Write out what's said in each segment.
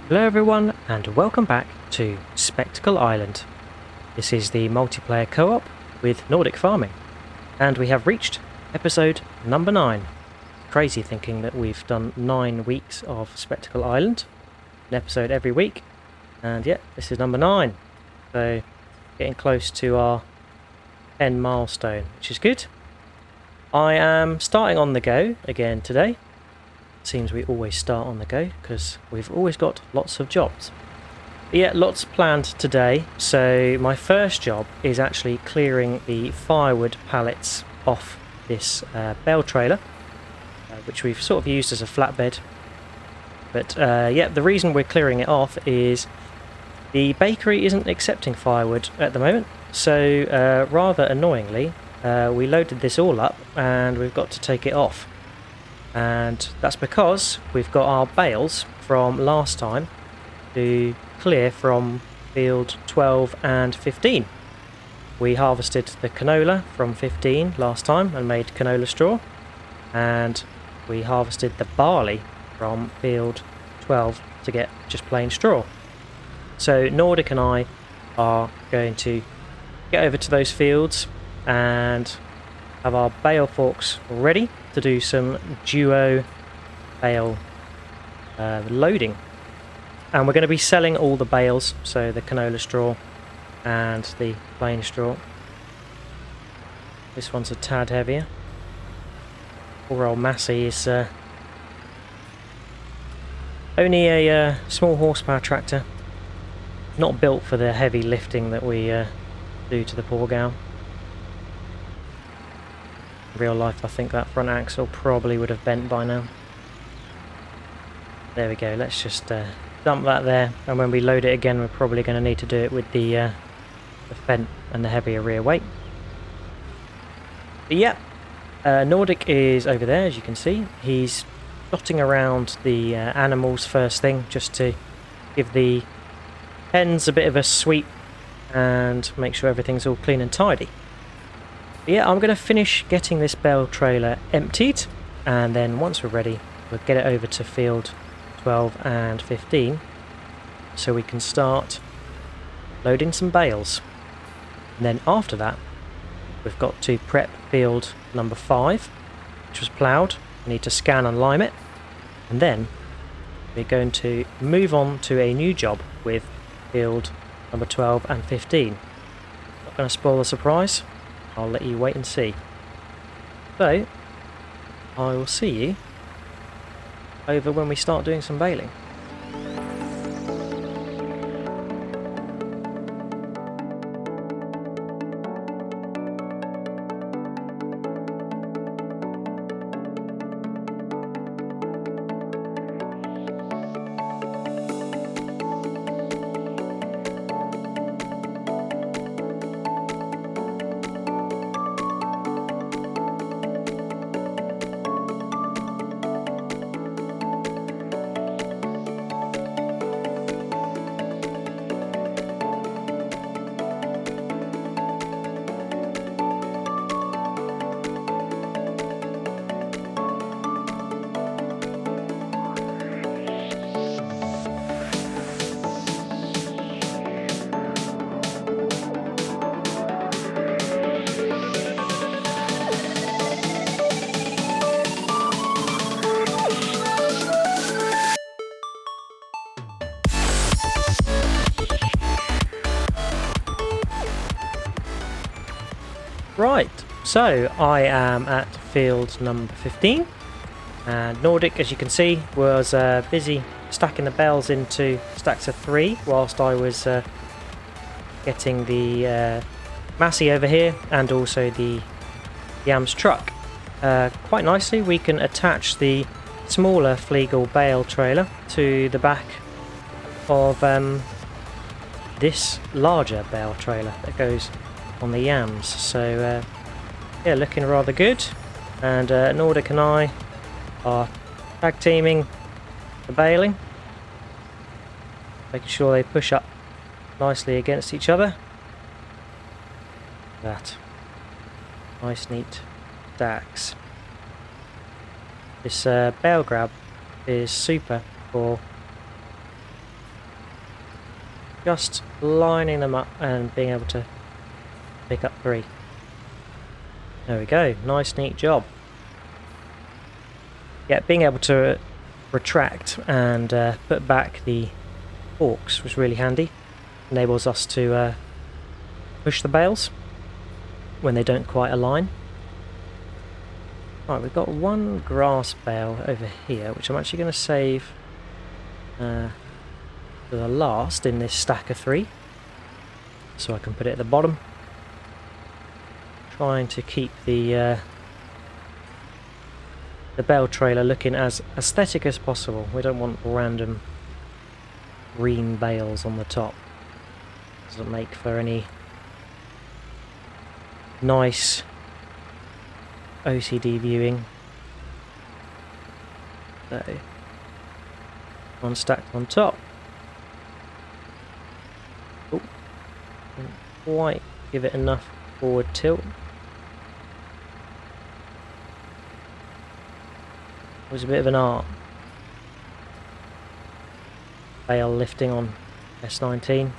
Hello everyone and welcome back to Spectacle Island. This is the multiplayer co-op with NordicFarming and we have reached episode number 9. Crazy thinking that we've done 9 weeks of Spectacle Island, an episode every week, and yeah, this is number 9. So getting close to our 10 milestone, which is good. I am starting on the go again today. Seems we always start on the go because we've always got lots of jobs. But yeah, lots planned today. So my first job is actually clearing the firewood pallets off this bale trailer, which we've sort of used as a flatbed. But yeah, the reason we're clearing it off is the bakery isn't accepting firewood at the moment. So rather annoyingly, we loaded this all up and we've got to take it off. And that's because we've got our bales from last time to clear from field 12 and 15. We harvested the canola from 15 last time and made canola straw, and we harvested the barley from field 12 to get just plain straw. So Nordic and I are going to get over to those fields and have our bale forks ready to do some duo bale loading, and we're going to be selling all the bales, so the canola straw and the plain straw. This one's a tad heavier. Poor old Massey is only a small horsepower tractor, not built for the heavy lifting that we do to the poor gal. Real life, I think that front axle probably would have bent by now. There we go, let's just dump that there, and when we load it again we're probably going to need to do it with the fent and the heavier rear weight. But yeah, Nordic is over there, as you can see. He's dotting around the animals first thing, just to give the hens a bit of a sweep and make sure everything's all clean and tidy. Yeah, I'm going to finish getting this bale trailer emptied, and then once we're ready we'll get it over to field 12 and 15 so we can start loading some bales. And then after that we've got to prep field number 5, which was ploughed. We need to scan and lime it, and then we're going to move on to a new job with field number 12 and 15. Not going to spoil the surprise, I'll let you wait and see. So, I will see you over when we start doing some baling. Right, so I am at field number 15, and Nordic, as you can see, was busy stacking the bales into stacks of 3 whilst I was getting the Massey over here and also the Yams truck. Quite nicely we can attach the smaller Fleagle bale trailer to the back of this larger bale trailer that goes on the Yams. So yeah, looking rather good, and Nordic and I are tag teaming the baling, making sure they push up nicely against each other. That nice neat stacks. This bale grab is super for just lining them up and being able to pick up 3. There we go, nice neat job. Yeah, being able to retract and put back the forks was really handy. Enables us to push the bales when they don't quite align. Right, we've got one grass bale over here, which I'm actually going to save for the last in this stack of 3, so I can put it at the bottom. Trying to keep the bale trailer looking as aesthetic as possible. We don't want random green bales on the top. Doesn't make for any nice OCD viewing. So, one stacked on top. Oh, didn't quite give it enough forward tilt. It was a bit of an art. Bale lifting on FS19.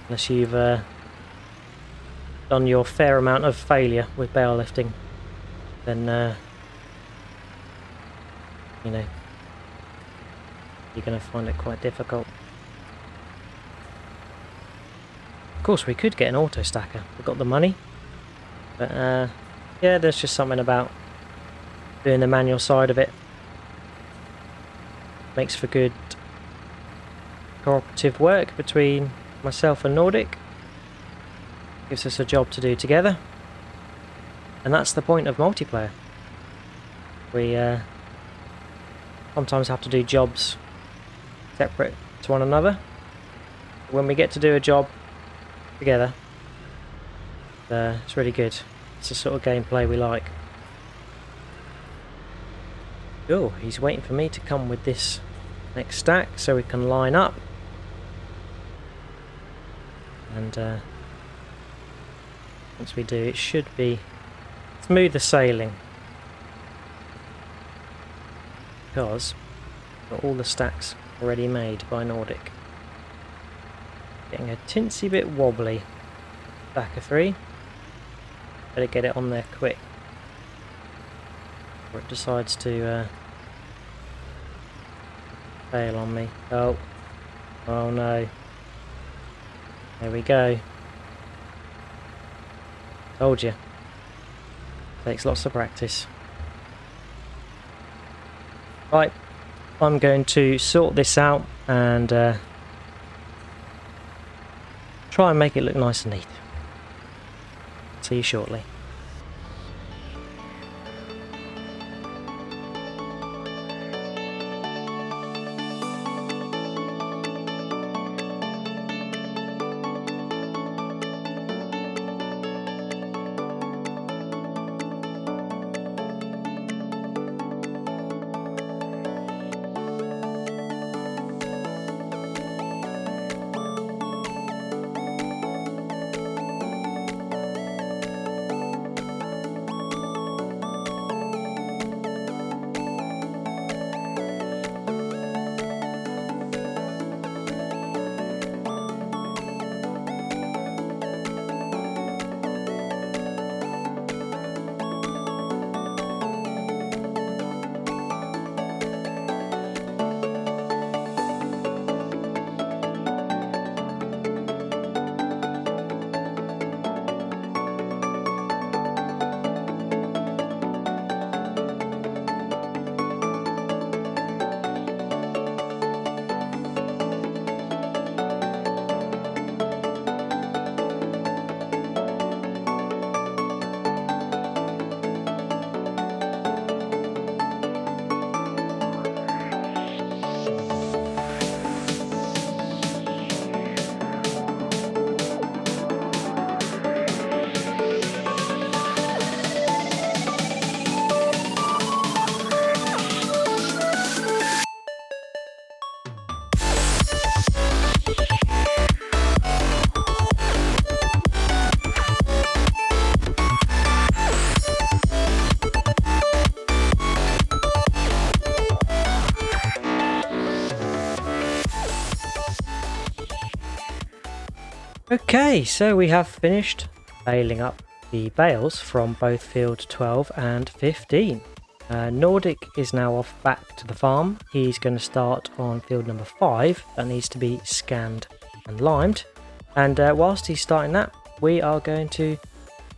Unless you've done your fair amount of failure with bale lifting, then you know, you're going to find it quite difficult. Of course, we could get an auto stacker. We've got the money, but yeah, there's just something about doing the manual side of it. Makes for good cooperative work between myself and Nordic. Gives us a job to do together, and that's the point of multiplayer. We sometimes have to do jobs separate to one another. When we get to do a job together, it's really good. It's the sort of gameplay we like. Oh, he's waiting for me to come with this next stack so we can line up. And once we do, it should be smoother sailing. Because we've got all the stacks already made by Nordic. Getting a tinsy bit wobbly. Stack of 3. Better get it on there quick, or it decides to fail on me. Oh no. There we go. Told you. Takes lots of practice. Right, I'm going to sort this out and try and make it look nice and neat. See you shortly. Okay, so we have finished baling up the bales from both field 12 and 15. Nordic is now off back to the farm. He's going to start on field number 5 that needs to be scanned and limed. And whilst he's starting that, we are going to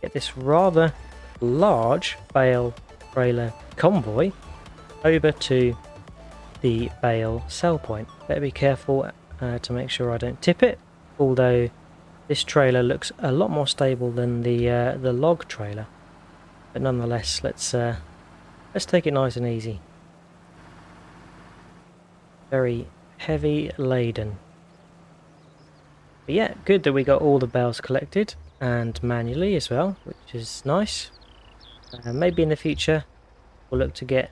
get this rather large bale trailer convoy over to the bale sell point. Better be careful to make sure I don't tip it, although this trailer looks a lot more stable than the log trailer. But nonetheless, let's take it nice and easy. Very heavy laden. But yeah, good that we got all the bales collected and manually as well, which is nice. Maybe in the future we'll look to get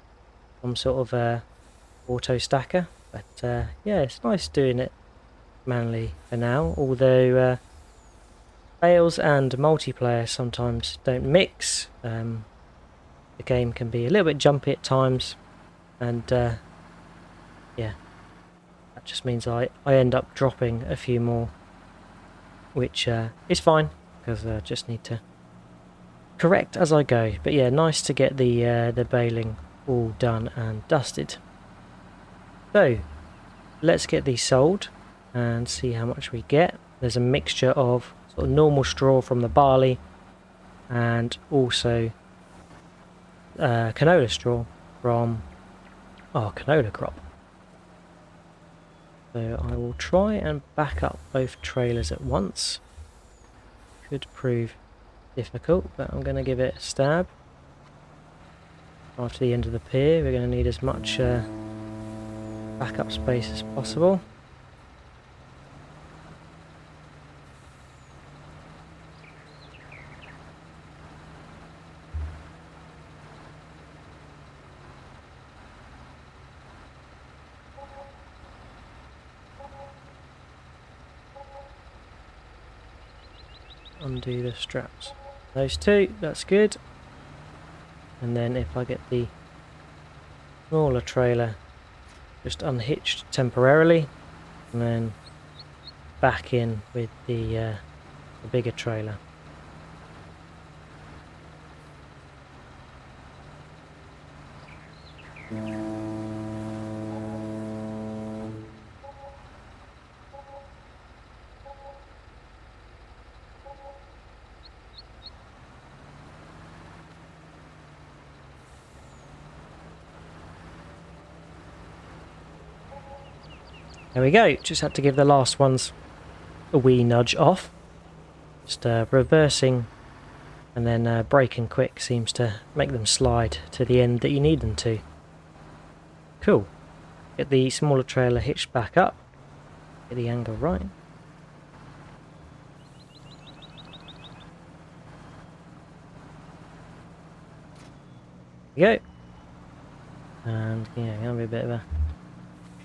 some sort of auto stacker, but yeah, it's nice doing it manually for now, although bales and multiplayer sometimes don't mix. The game can be a little bit jumpy at times, and yeah, that just means I end up dropping a few more, which is fine because I just need to correct as I go. But yeah, nice to get the baling all done and dusted. So let's get these sold and see how much we get. There's a mixture of sort of normal straw from the barley and also canola straw from our canola crop. So I will try and back up both trailers at once. Could prove difficult, but I'm going to give it a stab. After the end of the pier, we're going to need as much backup space as possible. Undo the straps. Those two, that's good. And then if I get the smaller trailer just unhitched temporarily, and then back in with the bigger trailer. There we go, just had to give the last ones a wee nudge off. Just reversing and then braking quick seems to make them slide to the end that you need them to. Cool. Get the smaller trailer hitched back up. Get the angle right. There we go. And yeah, gonna be a bit of a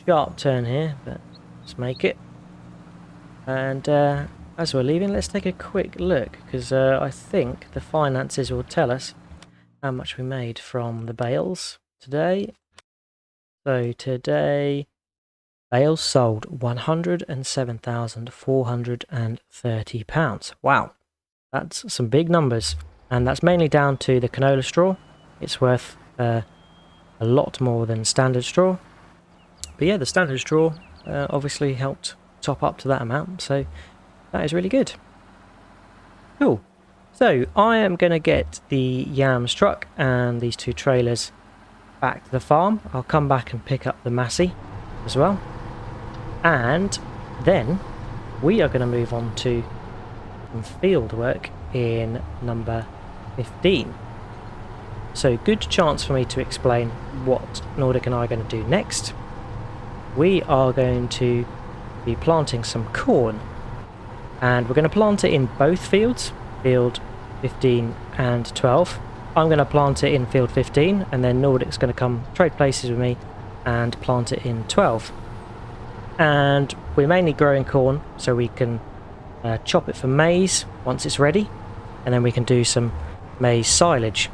sharp turn here, but let's make it. And as we're leaving, let's take a quick look, because I think the finances will tell us how much we made from the bales today. So today, bales sold £107,430. Wow, that's some big numbers, and that's mainly down to the canola straw. It's worth a lot more than standard straw. But yeah, the standard straw obviously helped top up to that amount, so that is really good. Cool. So I am going to get the yams truck and these two trailers back to the farm. I'll come back and pick up the Massey as well. And then we are going to move on to some field work in number 15. So good chance for me to explain what Nordic and I are going to do next. We are going to be planting some corn, and we're going to plant it in both fields, field 15 and 12. I'm going to plant it in field 15, and then Nordic's going to come trade places with me and plant it in 12. And we're mainly growing corn, so we can chop it for maize once it's ready, and then we can do some maize silage,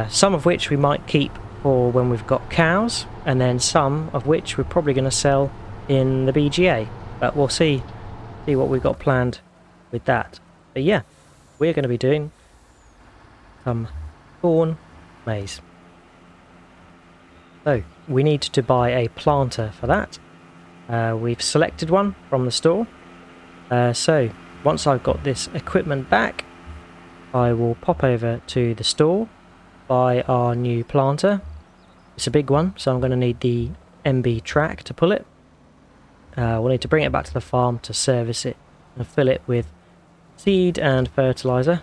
some of which we might keep for when we've got cows, and then some of which we're probably going to sell in the BGA, but we'll see what we've got planned with that. But yeah, we're going to be doing some corn maize. So we need to buy a planter for that. We've selected one from the store. So once I've got this equipment back, I will pop over to the store, buy our new planter. It's a big one, so I'm going to need the MB track to pull it. We'll need to bring it back to the farm to service it and fill it with seed and fertilizer.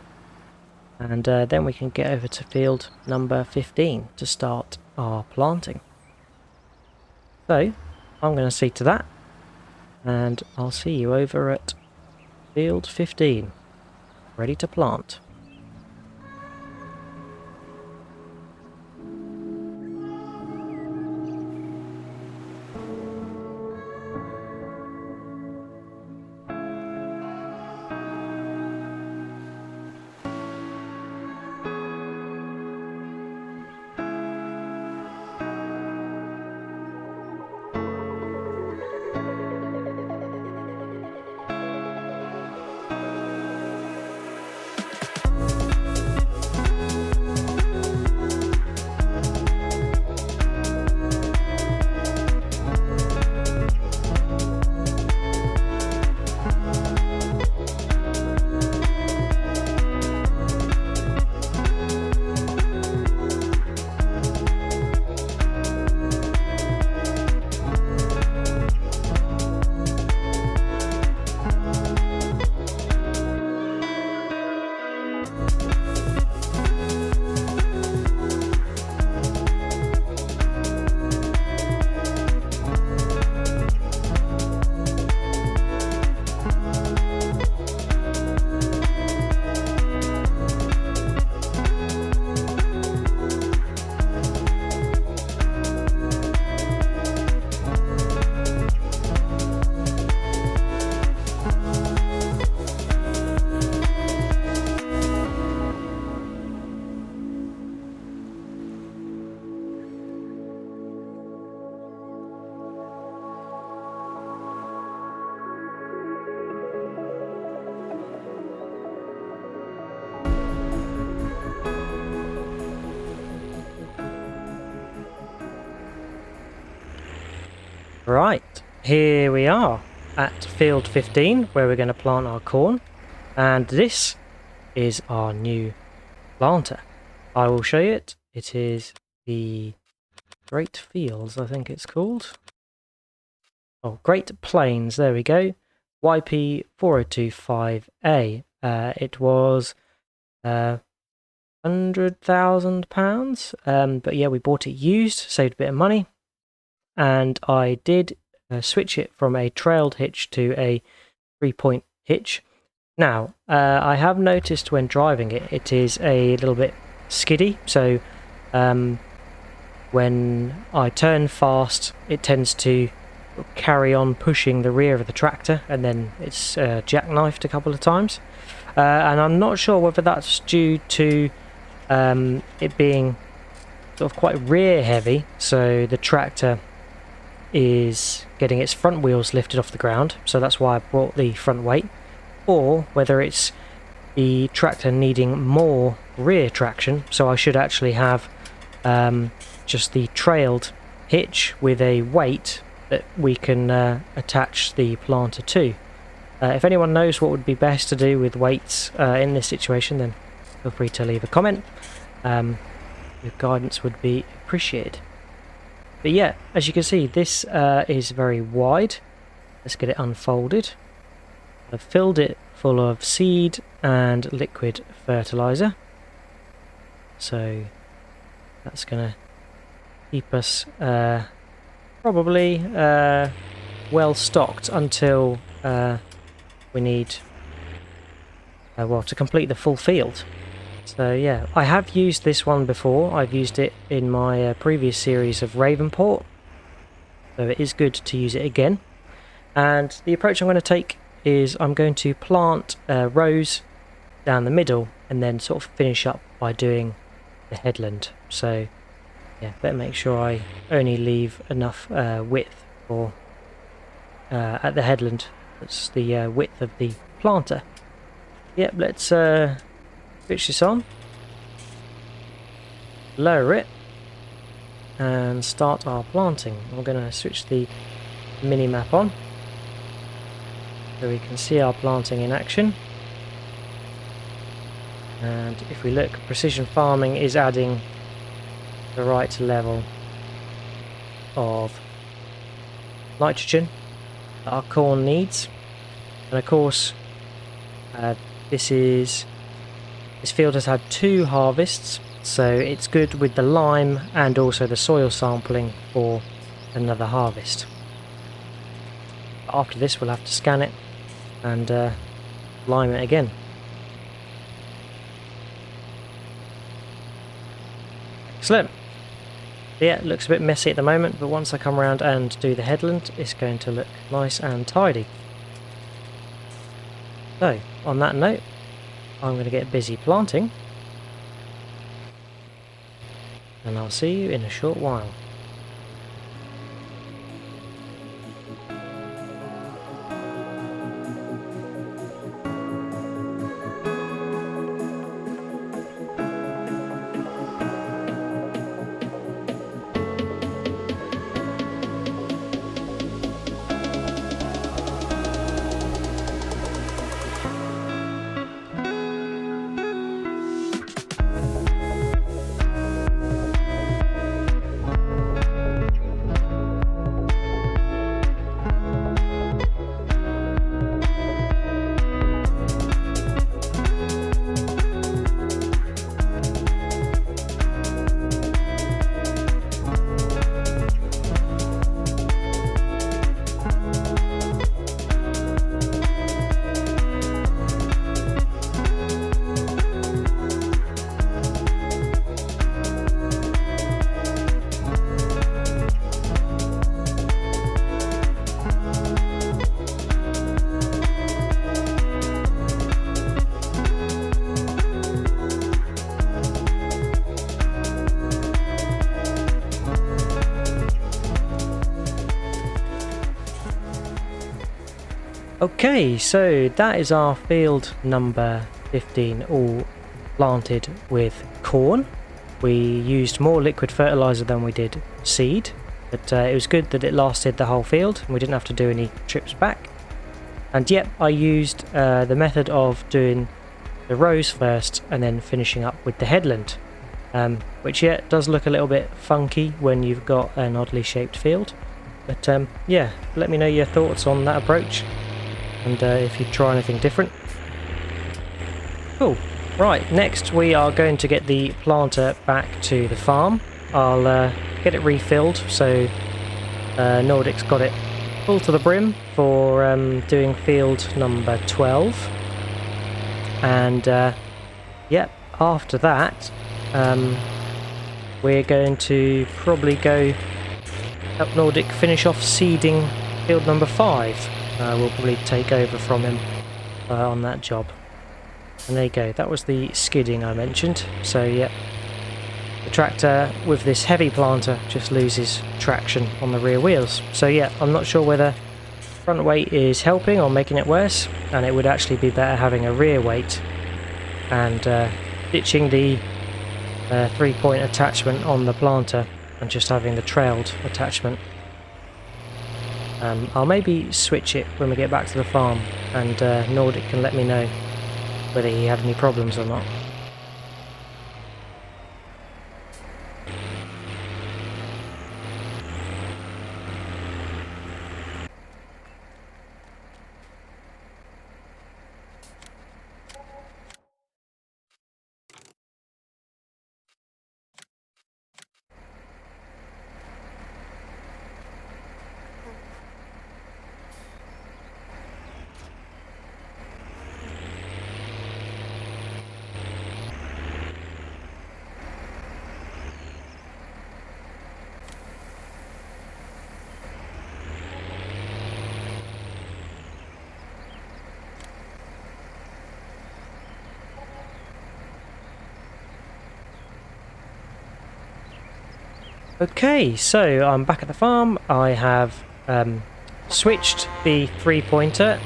And then we can get over to field number 15 to start our planting. So I'm going to see to that, and I'll see you over at field 15, ready to plant. Right, here we are at field 15 where we're going to plant our corn, and this is our new planter. I will show you it. It is the Great Fields, I think it's called. Oh, Great Plains, there we go. YP4025A. It was £100,000, but yeah, we bought it used, saved a bit of money. And I did switch it from a trailed hitch to a 3-point hitch. Now, I have noticed when driving it, it is a little bit skiddy, so when I turn fast, it tends to carry on pushing the rear of the tractor, and then it's jackknifed a couple of times. And I'm not sure whether that's due to it being sort of quite rear heavy, so the tractor is getting its front wheels lifted off the ground, so that's why I brought the front weight, or whether it's the tractor needing more rear traction, so I should actually have just the trailed hitch with a weight that we can attach the planter to. If anyone knows what would be best to do with weights in this situation, then feel free to leave a comment. Your guidance would be appreciated. But yeah, as you can see, this is very wide. Let's get it unfolded. I've filled it full of seed and liquid fertilizer. So that's going to keep us probably well stocked until we need, well, to complete the full field. So yeah, I have used this one before. I've used it in my previous series of Ravenport, so it is good to use it again. And the approach I'm going to take is I'm going to plant rows down the middle and then sort of finish up by doing the headland. So yeah, better make sure I only leave enough width for at the headland. That's the width of the planter. Yep, let's switch this on, lower it, and start our planting. I'm going to switch the mini map on so we can see our planting in action. And if we look, precision farming is adding the right level of nitrogen that our corn needs. And of course, this field has had 2 harvests, so it's good with the lime and also the soil sampling for another harvest. After this, we'll have to scan it and lime it again. Excellent. Yeah, it looks a bit messy at the moment, but once I come around and do the headland, it's going to look nice and tidy. So, on that note, I'm going to get busy planting, and I'll see you in a short while. Okay, so that is our field number 15 all planted with corn. We used more liquid fertilizer than we did seed, but it was good that it lasted the whole field and we didn't have to do any trips back. And yep, I used the method of doing the rows first and then finishing up with the headland, which yeah, does look a little bit funky when you've got an oddly shaped field. But yeah, let me know your thoughts on that approach. And if you try anything different. Cool. Right, next we are going to get the planter back to the farm. I'll get it refilled, so Nordic's got it full to the brim for doing field number 12. And yep, after that we're going to probably go help Nordic finish off seeding field number 5. We'll probably take over from him on that job. And there you go, that was the skidding I mentioned. So yeah, the tractor with this heavy planter just loses traction on the rear wheels. So yeah, I'm not sure whether front weight is helping or making it worse, and it would actually be better having a rear weight and ditching the 3-point attachment on the planter and just having the trailed attachment. I'll maybe switch it when we get back to the farm, and Nordic can let me know whether he had any problems or not. Okay, so I'm back at the farm. I have switched the 3-pointer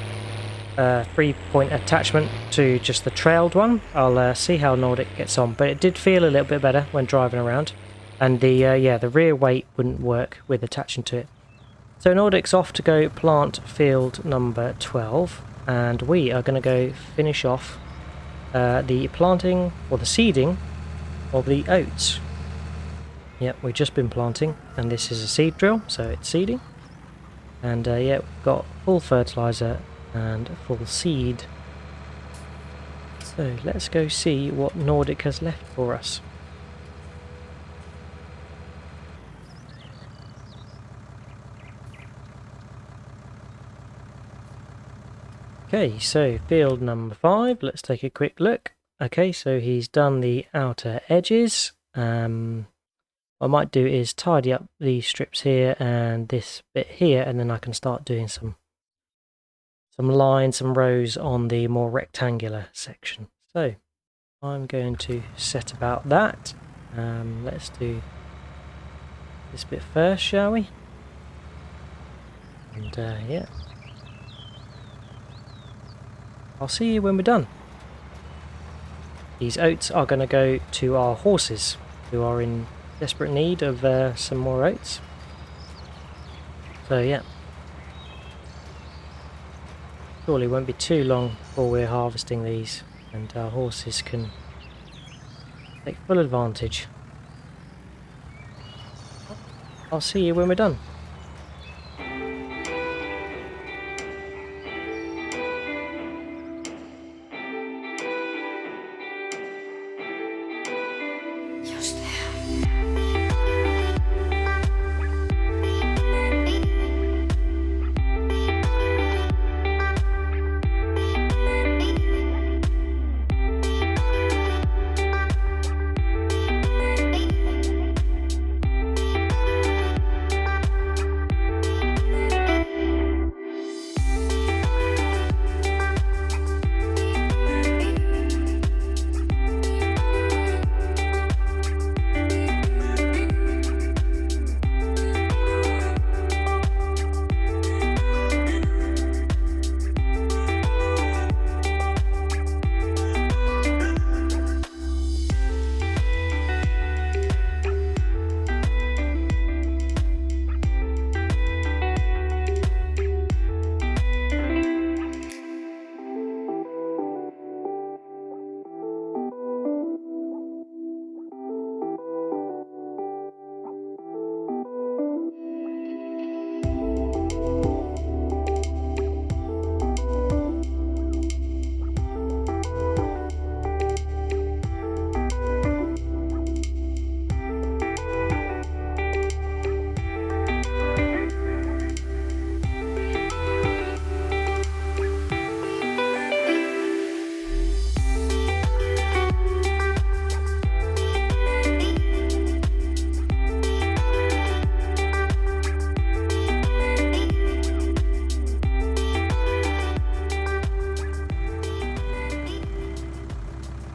3-point attachment to just the trailed one. I'll see how Nordic gets on, but it did feel a little bit better when driving around, and the the rear weight wouldn't work with attaching to it. So Nordic's off to go plant field number 12, and we are going to go finish off the planting or the seeding of the oats. Yep, we've just been planting, and this is a seed drill, so it's seeding. And yeah, we've got full fertilizer and full seed. So let's go see what Nordic has left for us. Okay, so field number 5, let's take a quick look. Okay, so he's done the outer edges. What I might do is tidy up these strips here and this bit here, and then I can start doing some lines, some rows on the more rectangular section. So I'm going to set about that. Let's do this bit first, shall we? And yeah, I'll see you when we're done. These oats are going to go to our horses, who are in desperate need of some more oats. So yeah, surely won't be too long before we're harvesting these, and our horses can take full advantage. I'll see you when we're done.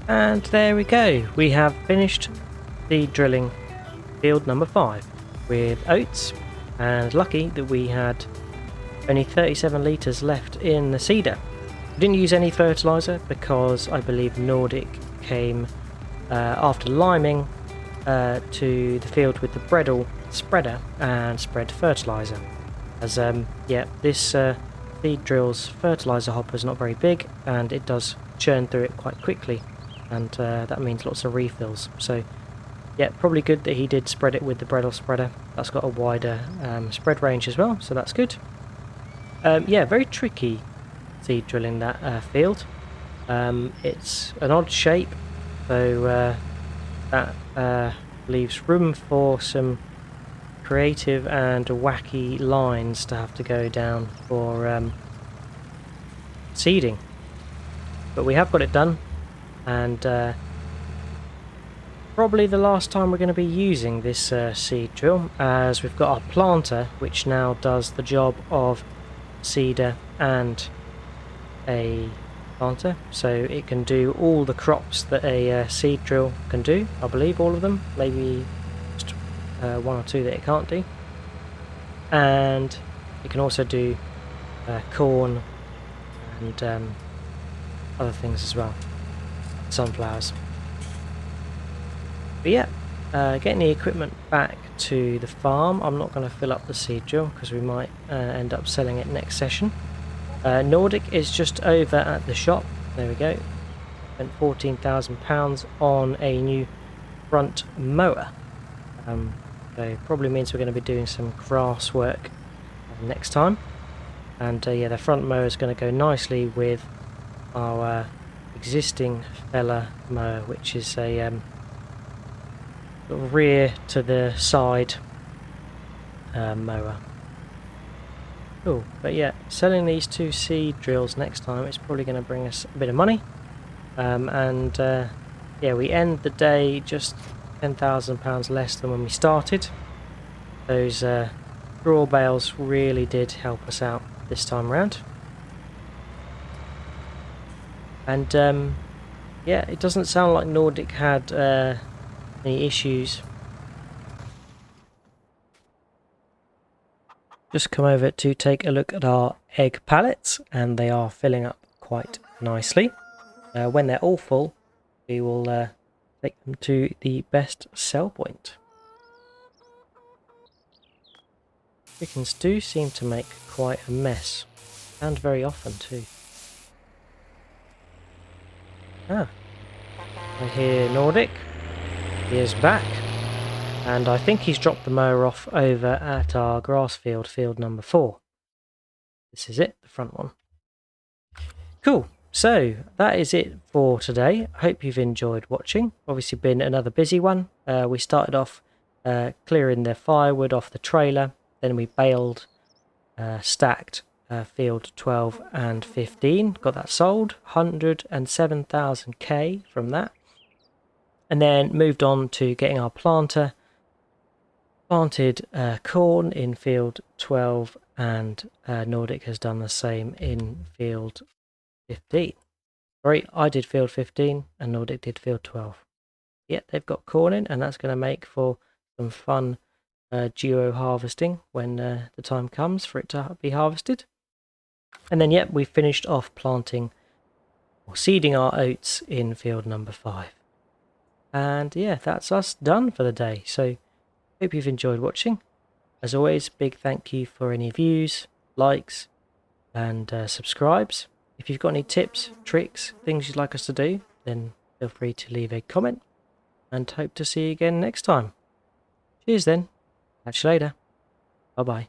And there we go, we have finished the drilling field number 5 with oats, and lucky that we had only 37 litres left in the seeder. We didn't use any fertiliser because I believe Nordic came after liming to the field with the Bredel spreader and spread fertiliser. As yeah, this seed drill's fertiliser hopper is not very big, and it does churn through it quite quickly, and that means lots of refills. So yeah, probably good that he did spread it with the Bredel spreader. That's got a wider spread range as well, so that's good. Yeah, very tricky seed drilling that field. It's an odd shape, so that leaves room for some creative and wacky lines to have to go down for seeding. But we have got it done, and probably the last time we're going to be using this seed drill, as we've got our planter which now does the job of seeder and a planter, so it can do all the crops that a seed drill can do. I believe all of them, maybe just one or two that it can't do, and it can also do corn and other things as well, sunflowers. But yeah, getting the equipment back to the farm. I'm not going to fill up the seed drill because we might end up selling it next session. Nordic is just over at the shop. There we go. Spent £14,000 on a new front mower. So probably means we're going to be doing some grass work next time. And yeah, the front mower is going to go nicely with our existing fella mower, which is a sort of rear to the side mower. Cool, but yeah, selling these 2 seed drills next time is probably going to bring us a bit of money. Yeah, we end the day just £10,000 less than when we started. Those straw bales really did help us out this time around. And yeah, it doesn't sound like Nordic had any issues. Just come over to take a look at our egg pallets, and they are filling up quite nicely. When they're all full, we will take them to the best sell point. Chickens do seem to make quite a mess, and very often too. Ah, I hear Nordic. He is back. And I think he's dropped the mower off over at our grass field, field number 4. This is it, the front one. Cool, so that is it for today. I hope you've enjoyed watching. Obviously been another busy one. We started off clearing the firewood off the trailer, then we baled, stacked field 12 and 15, got that sold, 107,000k from that. And then moved on to getting our planter, planted corn in field 12, and Nordic has done the same in field 15. Sorry, I did field 15 and Nordic did field 12. Yep, they've got corn in, and that's going to make for some fun duo harvesting when the time comes for it to be harvested. And then yep, we finished off planting or seeding our oats in field number 5. And yeah, that's us done for the day. So hope you've enjoyed watching. As always, big thank you for any views, likes, and subscribes. If you've got any tips, tricks, things you'd like us to do, then feel free to leave a comment, and hope to see you again next time. Cheers then. Catch you later. Bye bye.